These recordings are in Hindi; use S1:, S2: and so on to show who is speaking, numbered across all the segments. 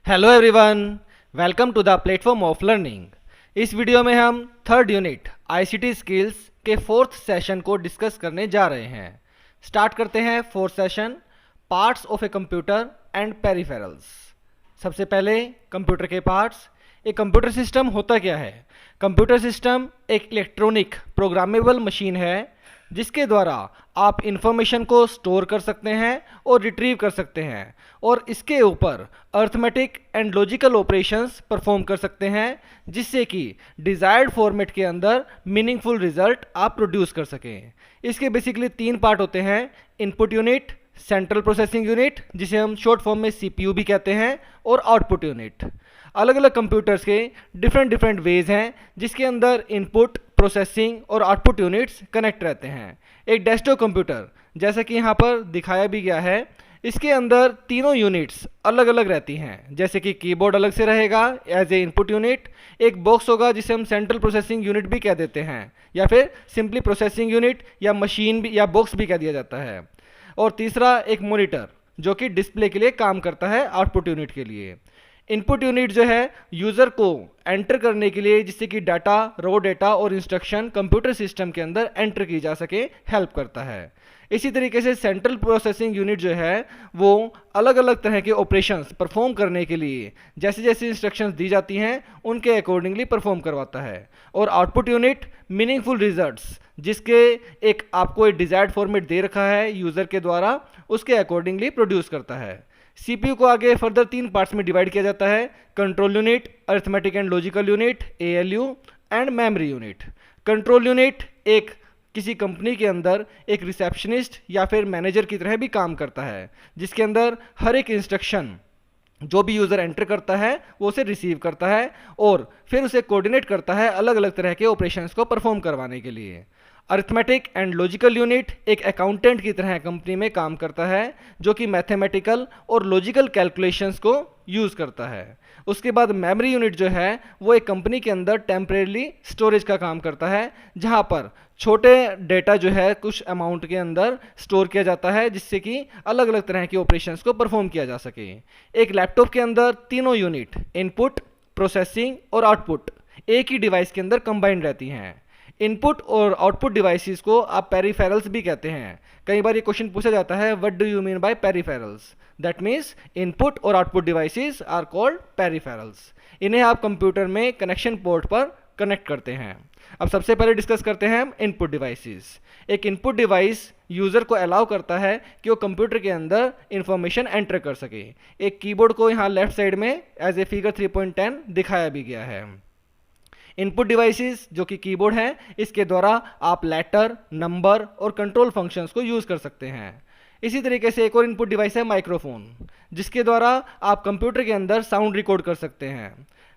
S1: Hello everyone, welcome to the platform of learning. इस वीडियो में हम थर्ड यूनिट आईसीटी स्किल्स के फोर्थ सेशन को डिस्कस करने जा रहे हैं। स्टार्ट करते हैं fourth session, parts of a computer and peripherals. सबसे पहले कंप्यूटर के पार्ट्स। एक कंप्यूटर सिस्टम होता क्या है? कंप्यूटर सिस्टम एक इलेक्ट्रॉनिक प्रोग्रामेबल मशीन है जिसके द्वारा आप इंफॉर्मेशन को स्टोर कर सकते हैं और रिट्रीव कर सकते हैं और इसके ऊपर arithmetic and logical operations perform कर सकते हैं जिससे कि डिज़ायर्ड फॉर्मेट के अंदर मीनिंगफुल रिजल्ट आप प्रोड्यूस कर सकें। इसके बेसिकली तीन पार्ट होते हैं: input unit, central processing unit जिसे हम शॉर्ट फॉर्म में सीपीयू भी कहते हैं, और आउटपुट यूनिट। अलग अलग कंप्यूटर्स के डिफरेंट वेज हैं जिसके अंदर इनपुट, प्रोसेसिंग और आउटपुट यूनिट्स कनेक्ट रहते हैं। एक डेस्कटॉप कंप्यूटर जैसा कि यहाँ पर दिखाया भी गया है, इसके अंदर तीनों यूनिट्स अलग अलग रहती हैं। जैसे कि कीबोर्ड अलग से रहेगा एज ए इनपुट यूनिट, एक बॉक्स होगा जिसे हम सेंट्रल प्रोसेसिंग यूनिट भी कह देते हैं या फिर सिंपली प्रोसेसिंग यूनिट या मशीन भी या बॉक्स भी कह दिया जाता है, और तीसरा एक मॉनिटर जो कि डिस्प्ले के लिए काम करता है आउटपुट यूनिट के लिए। इनपुट यूनिट जो है यूज़र को एंटर करने के लिए, जिससे कि डाटा, रॉ डेटा और इंस्ट्रक्शन कंप्यूटर सिस्टम के अंदर एंटर की जा सके, हेल्प करता है। इसी तरीके से सेंट्रल प्रोसेसिंग यूनिट जो है वो अलग अलग तरह के ऑपरेशंस परफॉर्म करने के लिए जैसे जैसे इंस्ट्रक्शंस दी जाती हैं उनके अकॉर्डिंगली परफॉर्म करवाता है। और आउटपुट यूनिट मीनिंगफुल रिजल्ट्स जिसके एक आपको एक डिजायर्ड फॉर्मेट दे रखा है यूज़र के द्वारा, उसके अकॉर्डिंगली प्रोड्यूस करता है। सीपीयू को आगे फर्दर तीन पार्ट्स में डिवाइड किया जाता है: control unit, arithmetic and logical unit ALU and memory unit. Control unit एक किसी कंपनी के अंदर एक रिसेप्शनिस्ट या फिर मैनेजर की तरह भी काम करता है, जिसके अंदर हर एक इंस्ट्रक्शन जो भी यूज़र एंटर करता है वो उसे रिसीव करता है और फिर उसे कोऑर्डिनेट करता है अलग अलग तरह के ऑपरेशंस को परफॉर्म करवाने के लिए। अरिथमेटिक एंड लॉजिकल यूनिट एक अकाउंटेंट की तरह कंपनी में काम करता है जो कि मैथमेटिकल और लॉजिकल कैलकुलेशंस को यूज़ करता है। उसके बाद मेमोरी यूनिट जो है वो एक कंपनी के अंदर टेम्परेरी स्टोरेज का काम करता है, जहाँ पर छोटे डेटा जो है कुछ अमाउंट के अंदर स्टोर किया जाता है जिससे कि अलग अलग तरह के ऑपरेशंस को परफॉर्म किया जा सके। एक लैपटॉप के अंदर तीनों यूनिट इनपुट, प्रोसेसिंग और आउटपुट एक ही डिवाइस के अंदर कंबाइंड रहती हैं। इनपुट और आउटपुट डिवाइसेस को आप पेरिफेरल्स भी कहते हैं। कई बार ये क्वेश्चन पूछा जाता है, what do you mean by peripherals? That means input और output devices are called peripherals. इन्हें आप कंप्यूटर में कनेक्शन पोर्ट पर कनेक्ट करते हैं। अब सबसे पहले डिस्कस करते हैं हम इनपुट डिवाइसेस। एक इनपुट डिवाइस यूज़र को अलाउ करता है कि वो कंप्यूटर के अंदर इंफॉर्मेशन एंटर कर सके। एक कीबोर्ड को यहाँ लेफ्ट साइड में एज ए फिगर 3.10 दिखाया भी गया है। इनपुट डिवाइसेस जो कि कीबोर्ड है, इसके द्वारा आप लेटर, नंबर और कंट्रोल फंक्शंस को यूज़ कर सकते हैं। इसी तरीके से एक और इनपुट डिवाइस है माइक्रोफोन, जिसके द्वारा आप कंप्यूटर के अंदर साउंड रिकॉर्ड कर सकते हैं।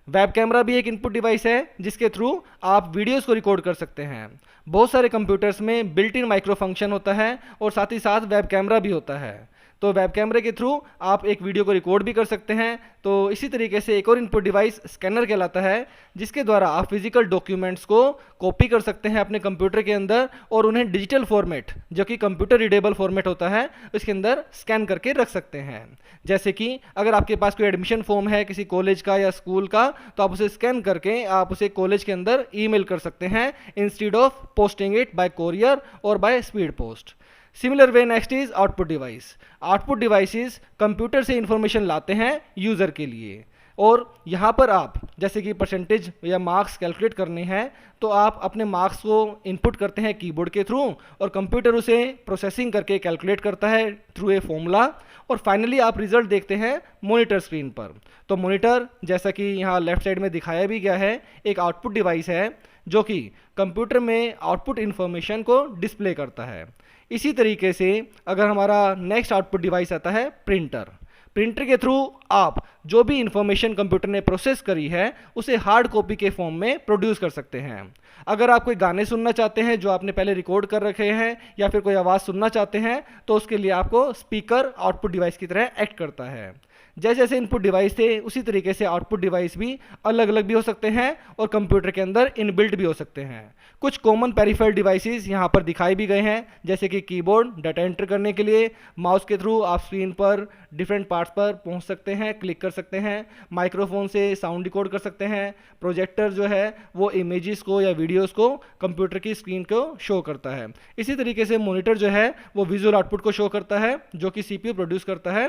S1: वेब कैमरा भी एक इनपुट डिवाइस है जिसके थ्रू आप वीडियोस को रिकॉर्ड कर सकते हैं। बहुत सारे कंप्यूटर्स में बिल्ट इन माइक्रो फंक्शन होता है और साथ ही साथ वेब कैमरा भी होता है, तो वेब कैमरे के थ्रू आप एक वीडियो को रिकॉर्ड भी कर सकते हैं। तो इसी तरीके से एक और इनपुट डिवाइस स्कैनर कहलाता है, जिसके द्वारा आप फिजिकल डॉक्यूमेंट्स को कॉपी कर सकते हैं अपने कंप्यूटर के अंदर और उन्हें डिजिटल फॉर्मेट जो कि कंप्यूटर रीडेबल फॉर्मेट होता है उसके अंदर स्कैन करके रख सकते हैं। जैसे कि अगर आपके पास कोई एडमिशन फॉर्म है किसी कॉलेज का या स्कूल का, तो आप उसे स्कैन करके आप उसे कॉलेज के अंदर ईमेल कर सकते हैं instead of posting it by courier और by speed post. Similar way next is output device. Output devices computer से इंफॉर्मेशन लाते हैं यूज़र के लिए, और यहाँ पर आप जैसे कि परसेंटेज या मार्क्स कैलकुलेट करने हैं तो आप अपने मार्क्स को इनपुट करते हैं कीबोर्ड के थ्रू और कंप्यूटर उसे प्रोसेसिंग करके कैलकुलेट करता है थ्रू ए फॉर्मूला, और फाइनली आप रिजल्ट देखते हैं मॉनिटर स्क्रीन पर। तो मॉनिटर जैसा कि यहाँ लेफ्ट साइड में दिखाया भी गया है, एक आउटपुट डिवाइस है जो कि कंप्यूटर में आउटपुट इंफॉर्मेशन को डिस्प्ले करता है। इसी तरीके से अगर हमारा नेक्स्ट आउटपुट डिवाइस आता है प्रिंटर। प्रिंटर के थ्रू आप जो भी इंफॉर्मेशन कंप्यूटर ने प्रोसेस करी है उसे हार्ड कॉपी के फॉर्म में प्रोड्यूस कर सकते हैं। अगर आप कोई गाने सुनना चाहते हैं जो आपने पहले रिकॉर्ड कर रखे हैं या फिर कोई आवाज़ सुनना चाहते हैं तो उसके लिए आपको स्पीकर आउटपुट डिवाइस की तरह एक्ट करता है। जैसे जैसे इनपुट डिवाइस थे उसी तरीके से आउटपुट डिवाइस भी अलग अलग भी हो सकते हैं और कंप्यूटर के अंदर इनबिल्ट भी हो सकते हैं। कुछ कॉमन पेरिफेरल डिवाइसेस यहाँ पर दिखाई भी गए हैं, जैसे कि कीबोर्ड डाटा एंटर करने के लिए, माउस के थ्रू आप स्क्रीन पर डिफरेंट पार्ट्स पर पहुँच सकते हैं, क्लिक कर सकते हैं, माइक्रोफोन से साउंड डिकोड कर सकते हैं, प्रोजेक्टर जो है वो इमेजेस को या वीडियोस को कंप्यूटर की स्क्रीन को शो करता है। इसी तरीके से मॉनिटर जो है वो विजुअल आउटपुट को शो करता है जो कि सीपीयू प्रोड्यूस करता है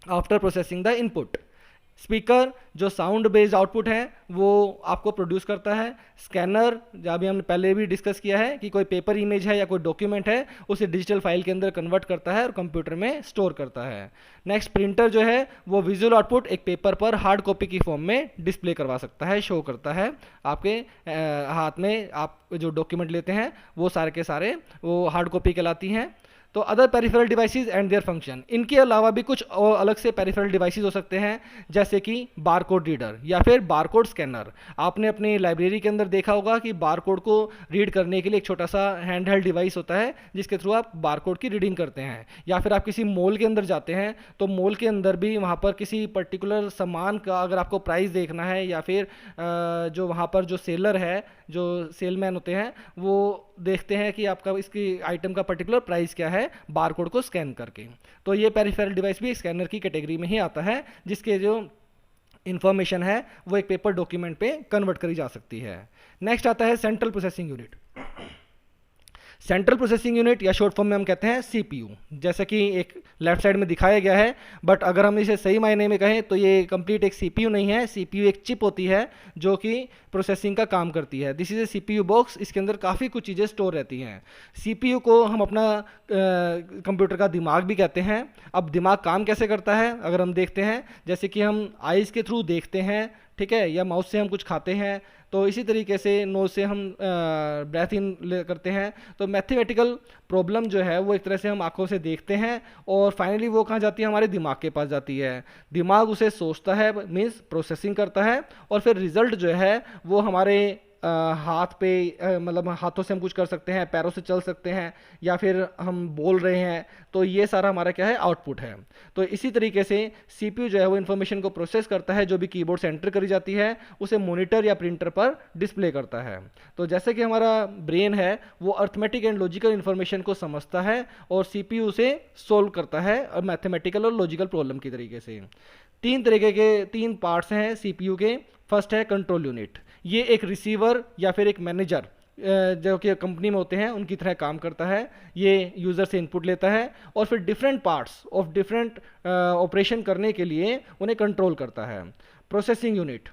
S1: after processing the input. Speaker जो साउंड बेस्ड आउटपुट है वो आपको प्रोड्यूस करता है। स्कैनर जहाँ भी हमने पहले भी डिस्कस किया है कि कोई पेपर इमेज है या कोई डॉक्यूमेंट है उसे डिजिटल फाइल के अंदर कन्वर्ट करता है और कंप्यूटर में स्टोर करता है। नेक्स्ट प्रिंटर जो है वो विजुअल आउटपुट एक पेपर पर हार्ड कॉपी की फॉर्म में डिस्प्ले करवा सकता है, शो करता है आपके हाथ में। आप जो डॉक्यूमेंट लेते हैं वो सारे के सारे वो हार्ड कॉपी कहलाती हैं। तो other peripheral devices and their function, इनके अलावा भी कुछ और अलग से पेरिफेरल डिवाइसेस हो सकते हैं, जैसे कि बारकोड रीडर या फिर बारकोड स्कैनर। आपने अपनी लाइब्रेरी के अंदर देखा होगा कि बारकोड को रीड करने के लिए एक छोटा सा हैंड हेल्ड डिवाइस होता है जिसके थ्रू आप बारकोड की रीडिंग करते हैं। या फिर आप किसी मॉल के अंदर जाते हैं तो मॉल के अंदर भी वहाँ पर किसी पर्टिकुलर सामान का अगर आपको प्राइस देखना है या फिर जो वहाँ पर जो सेलर है, जो सेलमैन होते हैं, वो देखते हैं कि आपका इसकी आइटम का पर्टिकुलर प्राइस क्या है बारकोड को स्कैन करके। तो ये पेरिफेरल डिवाइस भी स्कैनर की कैटेगरी में ही आता है जिसके जो इंफॉर्मेशन है वो एक पेपर डॉक्यूमेंट पे कन्वर्ट करी जा सकती है। नेक्स्ट आता है central processing unit. Central processing unit या शॉर्ट फॉर्म में हम कहते हैं सीपीयू, जैसा कि एक लेफ्ट साइड में दिखाया गया है। बट अगर हम इसे सही मायने में कहें तो ये कंप्लीट एक सीपीयू नहीं है। सीपीयू एक चिप होती है जो कि प्रोसेसिंग का काम करती है। This is a CPU box, इसके अंदर काफ़ी कुछ चीज़ें स्टोर रहती हैं। सीपीयू को हम अपना कंप्यूटर का दिमाग भी कहते हैं। अब दिमाग काम कैसे करता है अगर हम देखते हैं, जैसे कि हम आइज़ के थ्रू देखते हैं, ठीक है, या माउथ से हम कुछ खाते हैं, तो इसी तरीके से नोज से हम ब्रेथ इन करते हैं। तो मैथमेटिकल प्रॉब्लम जो है वो एक तरह से हम आंखों से देखते हैं और फाइनली वो कहाँ जाती है, हमारे दिमाग के पास जाती है। दिमाग उसे सोचता है, मीन्स प्रोसेसिंग करता है, और फिर रिजल्ट जो है वो हमारे हाथ पे मतलब हाथों से हम कुछ कर सकते हैं, पैरों से चल सकते हैं, या फिर हम बोल रहे हैं, तो ये सारा हमारा क्या है, आउटपुट है। तो इसी तरीके से सीपीयू जो है वो इन्फॉर्मेशन को प्रोसेस करता है, जो भी कीबोर्ड से एंटर करी जाती है उसे मॉनिटर या प्रिंटर पर डिस्प्ले करता है। तो जैसे कि हमारा ब्रेन है वो अर्थमेटिक एंड लॉजिकल इन्फॉर्मेशन को समझता है और सीपीयू उसे सोल्व करता है और मैथमेटिकल और लॉजिकल प्रॉब्लम की तरीके से। तीन पार्ट्स हैं सीपीयू के। फर्स्ट है कंट्रोल यूनिट। ये एक रिसीवर या फिर एक मैनेजर जो कि कंपनी में होते हैं उनकी तरह काम करता है। ये यूज़र से इनपुट लेता है और फिर different parts of different operation करने के लिए उन्हें कंट्रोल करता है। प्रोसेसिंग यूनिट,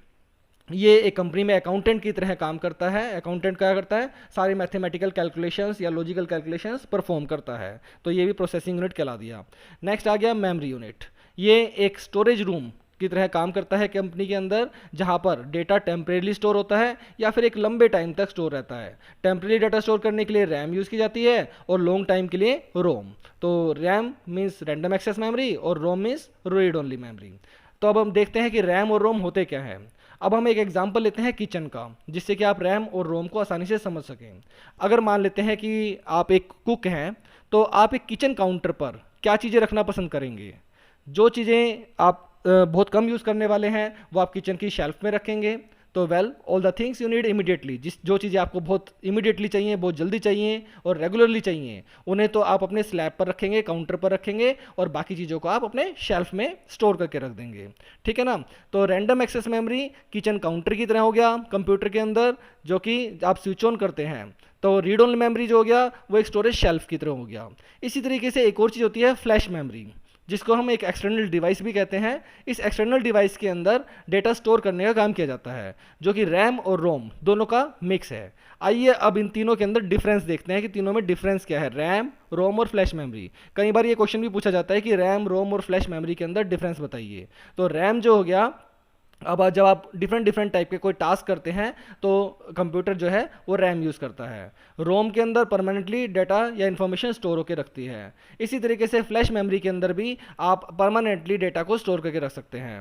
S1: ये एक कंपनी में अकाउंटेंट की तरह काम करता है। अकाउंटेंट क्या करता है, सारी मैथमेटिकल कैलकुलेशंस या लॉजिकल कैलकुलेशंस परफॉर्म करता है। तो ये भी प्रोसेसिंग यूनिट कहला दिया। नेक्स्ट आ गया मेमोरी यूनिट। ये एक स्टोरेज रूम की तरह काम करता है कंपनी के अंदर, जहां पर डेटा टेम्परेली स्टोर होता है या फिर एक लंबे टाइम तक स्टोर रहता है। टेम्परेरी डाटा स्टोर करने के लिए रैम यूज़ की जाती है और लॉन्ग टाइम के लिए रोम। तो RAM means random access memory और ROM means read only memory. तो अब हम देखते हैं कि रैम और रोम होते क्या है। अब हम एक एग्जांपल लेते हैं किचन का, जिससे कि आप रैम और रोम को आसानी से समझ सकें। अगर मान लेते हैं कि आप एक कुक हैं, तो आप एक किचन काउंटर पर क्या चीज़ें रखना पसंद करेंगे। जो चीज़ें आप बहुत कम यूज़ करने वाले हैं वो आप किचन की शेल्फ में रखेंगे। तो all the things you need immediately, जो चीज़ें आपको बहुत इमीडिएटली चाहिए, बहुत जल्दी चाहिए और रेगुलरली चाहिए, उन्हें तो आप अपने स्लैब पर रखेंगे, काउंटर पर रखेंगे, और बाकी चीज़ों को आप अपने शेल्फ में स्टोर करके रख देंगे। ठीक है ना। तो random access memory kitchen counter की तरह हो गया कंप्यूटर के अंदर, जो कि आप स्विच ऑन करते हैं। तो रीड ओनली मेमोरी जो हो गया वो एक स्टोरेज शेल्फ की तरह हो गया। इसी तरीके से एक और चीज़ होती है फ्लैश मेमोरी, जिसको हम एक एक्सटर्नल डिवाइस भी कहते हैं। इस एक्सटर्नल डिवाइस के अंदर डेटा स्टोर करने का काम किया जाता है, जो कि रैम और रोम दोनों का मिक्स है। आइए अब इन तीनों के अंदर डिफरेंस देखते हैं कि तीनों में डिफरेंस क्या है, रैम, रोम और फ्लैश मेमोरी। कई बार ये क्वेश्चन भी पूछा जाता है कि रैम, रोम और फ्लैश मेमोरी के अंदर डिफरेंस बताइए। तो रैम जो हो गया, अब जब आप डिफरेंट टाइप के कोई टास्क करते हैं तो कंप्यूटर जो है वो रैम यूज़ करता है। रोम के अंदर परमानेंटली डाटा या इन्फॉर्मेशन स्टोर होकर रखती है। इसी तरीके से फ्लैश मेमोरी के अंदर भी आप परमानेंटली डाटा को स्टोर करके रख सकते हैं।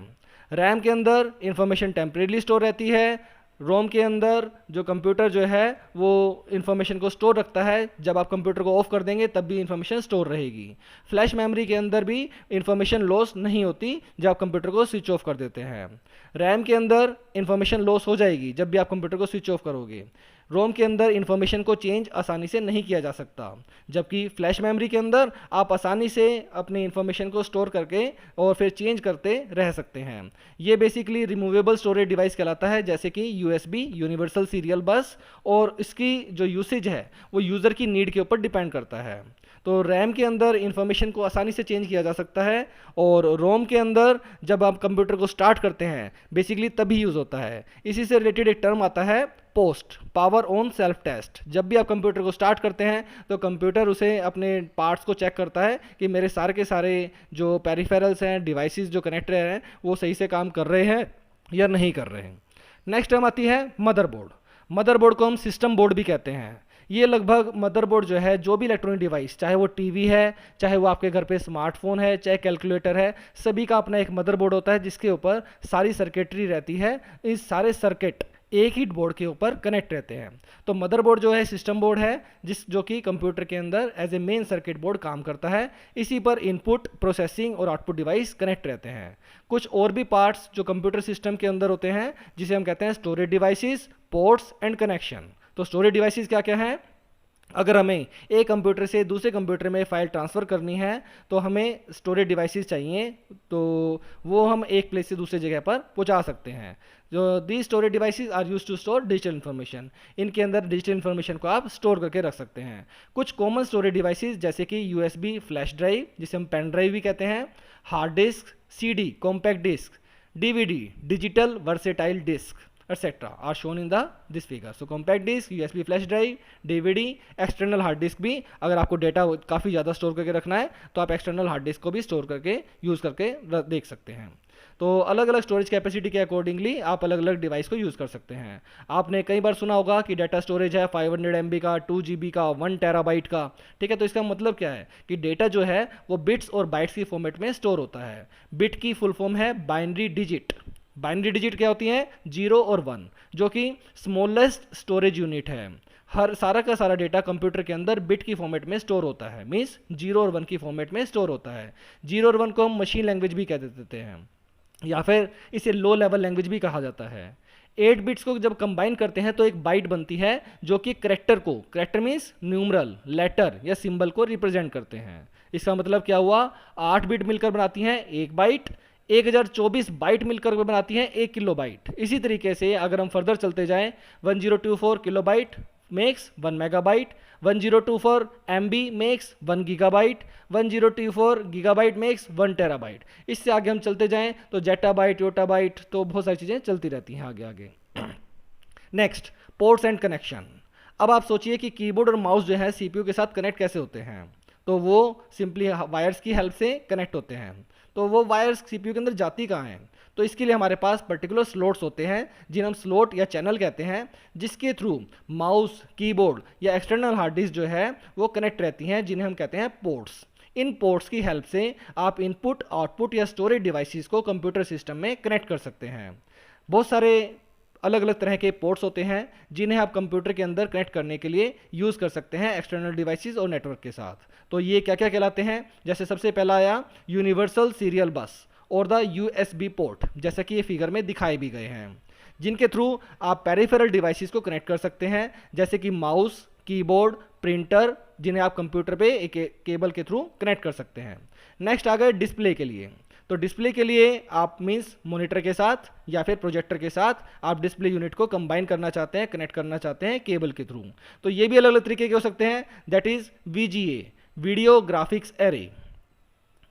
S1: रैम के अंदर इन्फॉर्मेशन टेम्परेरी स्टोर रहती है, रोम के अंदर जो कंप्यूटर जो है वो इन्फॉर्मेशन को स्टोर रखता है, जब आप कंप्यूटर को ऑफ कर देंगे तब भी इन्फॉर्मेशन स्टोर रहेगी। फ्लैश मेमोरी के अंदर भी इन्फॉर्मेशन लॉस नहीं होती जब आप कंप्यूटर को स्विच ऑफ कर देते हैं। रैम के अंदर इन्फॉर्मेशन लॉस हो जाएगी जब भी आप कंप्यूटर को स्विच ऑफ करोगे। रोम के अंदर इन्फॉर्मेशन को चेंज आसानी से नहीं किया जा सकता, जबकि फ्लैश मेमोरी के अंदर आप आसानी से अपनी इन्फॉर्मेशन को स्टोर करके और फिर चेंज करते रह सकते हैं। ये बेसिकली रिमूवेबल स्टोरेज डिवाइस कहलाता है, जैसे कि यूएसबी यूनिवर्सल सीरियल बस, और इसकी जो यूसेज है वो यूज़र की नीड के ऊपर डिपेंड करता है। तो रैम के अंदर इंफॉर्मेशन को आसानी से चेंज किया जा सकता है, और रोम के अंदर जब आप कंप्यूटर को स्टार्ट करते हैं बेसिकली तभी यूज़ होता है। इसी से रिलेटेड एक टर्म आता है POST, power on self test. जब भी आप कंप्यूटर को स्टार्ट करते हैं तो कंप्यूटर उसे अपने पार्ट्स को चेक करता है कि मेरे सारे के सारे जो पेरिफेरल्स हैं, डिवाइसेस जो कनेक्टेड हैं, वो सही से काम कर रहे हैं या नहीं कर रहे हैं। नेक्स्ट टर्म आती है मदरबोर्ड। मदरबोर्ड को हम सिस्टम बोर्ड भी कहते हैं। ये लगभग मदरबोर्ड जो है, जो भी इलेक्ट्रॉनिक डिवाइस, चाहे वो टीवी है, चाहे वो आपके घर पे स्मार्टफोन है, चाहे कैलकुलेटर है, सभी का अपना एक मदरबोर्ड होता है जिसके ऊपर सारी सर्किटरी रहती है। इस सारे सर्किट एक ही बोर्ड के ऊपर कनेक्ट रहते हैं। तो मदरबोर्ड जो है सिस्टम बोर्ड है, जो कि कंप्यूटर के अंदर as a main circuit board काम करता है। इसी पर इनपुट, प्रोसेसिंग और आउटपुट डिवाइस कनेक्ट रहते हैं। कुछ और भी पार्ट्स जो कंप्यूटर सिस्टम के अंदर होते हैं जिसे हम कहते हैं storage devices, ports and connection. तो स्टोरेज डिवाइसेस क्या क्या हैं? अगर हमें एक कंप्यूटर से दूसरे कंप्यूटर में फाइल ट्रांसफ़र करनी है तो हमें स्टोरेज डिवाइसेस चाहिए, तो वो हम एक प्लेस से दूसरे जगह पर पहुंचा सकते हैं। जो the storage devices are use to store digital information, इनके अंदर डिजिटल इन्फॉर्मेशन को आप स्टोर करके रख सकते हैं। कुछ कॉमन स्टोरेज डिवाइसेस जैसे कि यूएसबी फ्लैश ड्राइव, जिसे हम पेन ड्राइव भी कहते हैं, hard disk, CD compact disc, DVD digital versatile disc etc. are shown in this figure. So compact disk, USB flash drive, DVD, external hard disk भी, अगर आपको डेटा काफ़ी ज़्यादा स्टोर करके रखना है तो आप एक्सटर्नल हार्ड डिस्क को भी स्टोर करके यूज़ करके देख सकते हैं। तो अलग अलग स्टोरेज कैपेसिटी के अकॉर्डिंगली आप अलग अलग डिवाइस को यूज़ कर सकते हैं। आपने कई बार सुना होगा कि डाटा स्टोरेज है 500 MB का, 2 GB का, 1 TB का। ठीक है, तो इसका मतलब क्या है कि डेटा जो है वो बिट्स और बाइट्स की फॉर्मेट में स्टोर होता है। बिट की फुल फॉर्म है बाइनरी डिजिट। बाइनरी डिजिट क्या होती है? 0 और 1, जो कि स्मॉलेस्ट स्टोरेज यूनिट है। हर सारा का सारा डेटा कंप्यूटर के अंदर बिट की फॉर्मेट में स्टोर होता है, मींस 0 और 1 की फॉर्मेट में स्टोर होता है। 0 और 1 को हम मशीन लैंग्वेज भी कह देते हैं, या फिर इसे लो लेवल लैंग्वेज भी कहा जाता है। 8 बिट्स को जब कंबाइन करते हैं तो एक बाइट बनती है, जो कि करेक्टर मींस न्यूमरल, लेटर या सिंबल को रिप्रेजेंट करते हैं। इसका मतलब क्या हुआ? 8 बिट मिलकर बनाती हैं एक बाइट, 1024 बाइट मिलकर बनाती हैं 1 किलोबाइट। इसी तरीके से अगर हम फर्दर चलते जाएं, 1024 kilobyte makes 1 megabyte, 1024 MB makes 1 gigabyte, 1024 gigabyte makes 1 terabyte. इससे आगे हम चलते जाएं तो जेटाबाइट, योटाबाइट, तो बहुत सारी चीज़ें चलती रहती हैं आगे आगे। Next, ports and connection. अब आप सोचिए कि कीबोर्ड और माउस जो है CPU के साथ कनेक्ट कैसे होते हैं? तो वो सिंपली वायर्स की हेल्प से कनेक्ट होते हैं। तो वो वायर्स CPU के अंदर जाती कहाँ हैं? तो इसके लिए हमारे पास पर्टिकुलर स्लॉट्स होते हैं जिन्हें हम स्लॉट या चैनल कहते हैं, जिसके थ्रू माउस, कीबोर्ड या एक्सटर्नल हार्ड डिस्क जो है वो कनेक्ट रहती हैं, जिन्हें हम कहते हैं पोर्ट्स। इन पोर्ट्स की हेल्प से आप इनपुट, आउटपुट या स्टोरेज डिवाइसेस को कंप्यूटर सिस्टम में कनेक्ट कर सकते हैं। बहुत सारे अलग अलग तरह के पोर्ट्स होते हैं जिन्हें आप कंप्यूटर के अंदर कनेक्ट करने के लिए यूज़ कर सकते हैं एक्सटर्नल डिवाइसेस और नेटवर्क के साथ। तो ये क्या क्या कहलाते हैं? जैसे सबसे पहला आया यूनिवर्सल सीरियल बस और द USB पोर्ट, जैसा कि ये फिगर में दिखाए भी गए हैं, जिनके थ्रू आप पेरिफेरल डिवाइसेस को कनेक्ट कर सकते हैं, जैसे कि माउस, कीबोर्ड, प्रिंटर, जिन्हें आप कंप्यूटर पे एक केबल के थ्रू कनेक्ट कर सकते हैं। नेक्स्ट आ गए डिस्प्ले के लिए। तो डिस्प्ले के लिए आप मीन्स मॉनिटर के साथ या फिर प्रोजेक्टर के साथ आप डिस्प्ले यूनिट को कंबाइन करना चाहते हैं, कनेक्ट करना चाहते हैं केबल के थ्रू। तो ये भी अलग अलग तरीके के हो सकते हैं, that is VGA, video graphics array,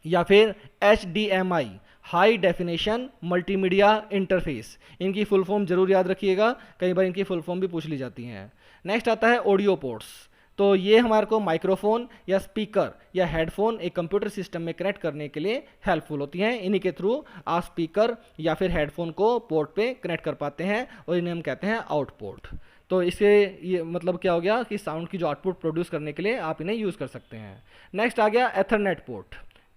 S1: या फिर HDMI, high definition multimedia interface. इनकी फुल फॉर्म जरूर याद रखिएगा, कई बार इनकी फुल फॉर्म भी पूछ ली जाती हैं। नेक्स्ट आता है ऑडियो पोर्ट्स। तो ये हमारे को माइक्रोफोन या स्पीकर या हेडफोन एक कंप्यूटर सिस्टम में कनेक्ट करने के लिए हेल्पफुल होती हैं। इन्हीं के थ्रू आप स्पीकर या फिर हेडफोन को पोर्ट पे कनेक्ट कर पाते हैं, और इन्हें हम कहते हैं आउटपुट। तो इससे ये मतलब क्या हो गया कि साउंड की जो आउटपुट प्रोड्यूस करने के लिए आप इन्हें यूज़ कर सकते हैं। नेक्स्ट आ गया एथरनेट पोर्ट।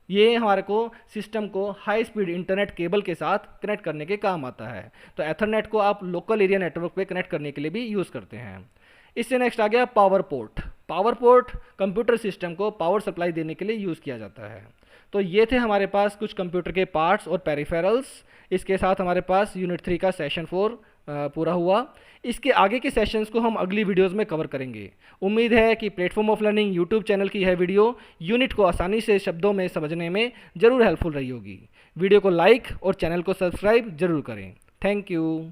S1: ये हमारे को सिस्टम को हाई स्पीड इंटरनेट केबल के साथ कनेक्ट करने के काम आता है। तो एथरनेट को आप लोकल एरिया नेटवर्क पे कनेक्ट करने के लिए भी यूज़ करते हैं। इससे नेक्स्ट आ गया power port. Power port computer system को पावर सप्लाई देने के लिए यूज़ किया जाता है। तो ये थे हमारे पास कुछ कंप्यूटर के पार्ट्स और पेरिफेरल्स। इसके साथ हमारे पास यूनिट 3 का सेशन 4 पूरा हुआ। इसके आगे के सेशंस को हम अगली वीडियोस में कवर करेंगे। उम्मीद है कि platform of learning YouTube channel की यह वीडियो यूनिट को आसानी से शब्दों में समझने में ज़रूर हेल्पफुल रही होगी। वीडियो को लाइक और चैनल को सब्सक्राइब जरूर करें। Thank you.